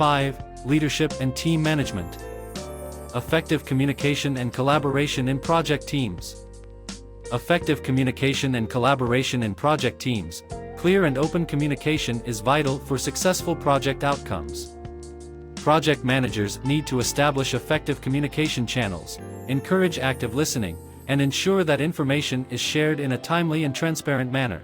5. Leadership and team management. Effective communication and collaboration in project teams. Effective communication and collaboration in project teams. Clear and open communication is vital for successful project outcomes. Project managers need to establish effective communication channels, encourage active listening, and ensure that information is shared in a timely and transparent manner.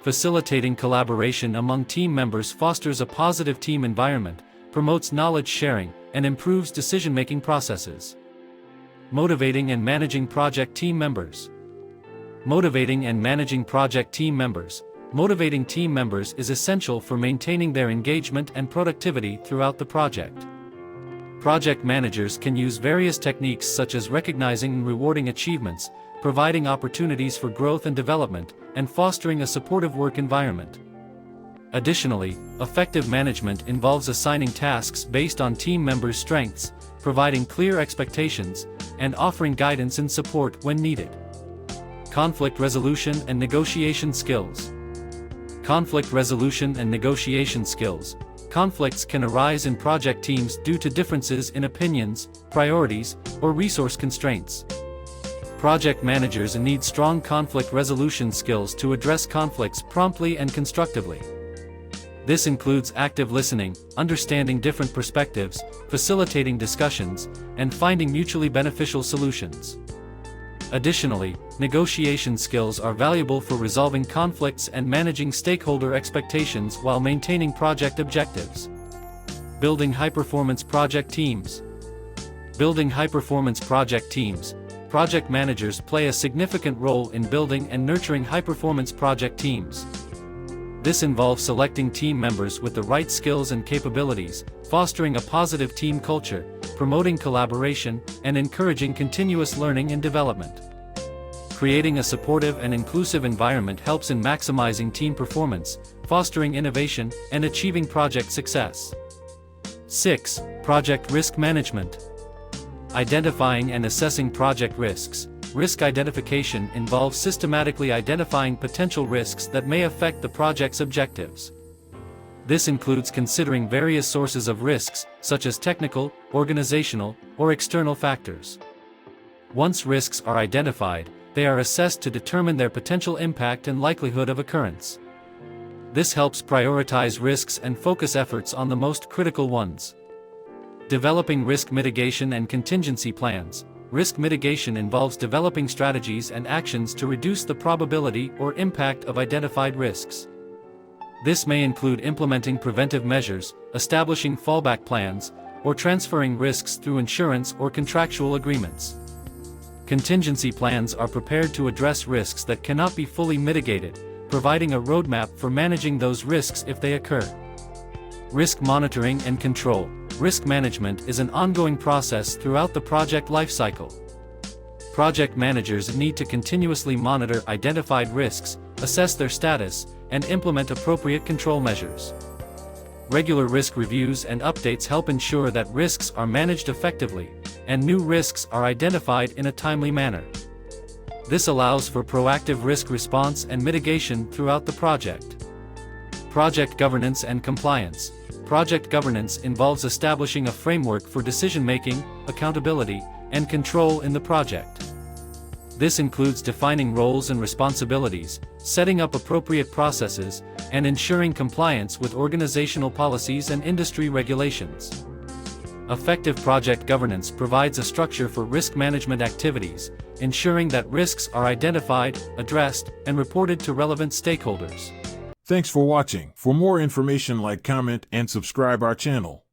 Facilitating collaboration among team members fosters a positive team environment, promotes knowledge sharing, and improves decision-making processes. Motivating and managing project team members. Motivating and managing project team members. Motivating team members is essential for maintaining their engagement and productivity throughout the project. Project managers can use various techniques such as recognizing and rewarding achievements, providing opportunities for growth and development, and fostering a supportive work environment. Additionally, effective management involves assigning tasks based on team members' strengths, providing clear expectations, and offering guidance and support when needed. Conflict resolution and negotiation skills. Conflict resolution and negotiation skills. Conflicts can arise in project teams due to differences in opinions, priorities, or resource constraints. Project managers need strong conflict resolution skills to address conflicts promptly and constructively. This includes active listening, understanding different perspectives, facilitating discussions, and finding mutually beneficial solutions. Additionally, negotiation skills are valuable for resolving conflicts and managing stakeholder expectations while maintaining project objectives. Building high-performance project teams. Building high-performance project teams. Project managers play a significant role in building and nurturing high-performance project teams. This involves selecting team members with the right skills and capabilities, fostering a positive team culture, promoting collaboration, and encouraging continuous learning and development. Creating a supportive and inclusive environment helps in maximizing team performance, fostering innovation, and achieving project success. 6. Project risk management. Identifying and assessing project risks. Risk identification involves systematically identifying potential risks that may affect the project's objectives. This includes considering various sources of risks, such as technical, organizational, or external factors. Once risks are identified, they are assessed to determine their potential impact and likelihood of occurrence. This helps prioritize risks and focus efforts on the most critical ones. Developing risk mitigation and contingency plans. Risk mitigation involves developing strategies and actions to reduce the probability or impact of identified risks. This may include implementing preventive measures, establishing fallback plans, or transferring risks through insurance or contractual agreements. Contingency plans are prepared to address risks that cannot be fully mitigated, providing a roadmap for managing those risks if they occur. Risk monitoring and control. Risk management is an ongoing process throughout the project lifecycle. Project managers need to continuously monitor identified risks, assess their status, and implement appropriate control measures. Regular risk reviews and updates help ensure that risks are managed effectively, and new risks are identified in a timely manner. This allows for proactive risk response and mitigation throughout the project. Project governance and compliance. Project governance involves establishing a framework for decision-making, accountability, and control in the project. This includes defining roles and responsibilities, setting up appropriate processes, and ensuring compliance with organizational policies and industry regulations. Effective project governance provides a structure for risk management activities, ensuring that risks are identified, addressed, and reported to relevant stakeholders. Thanks for watching. For more information, like, comment, and subscribe our channel.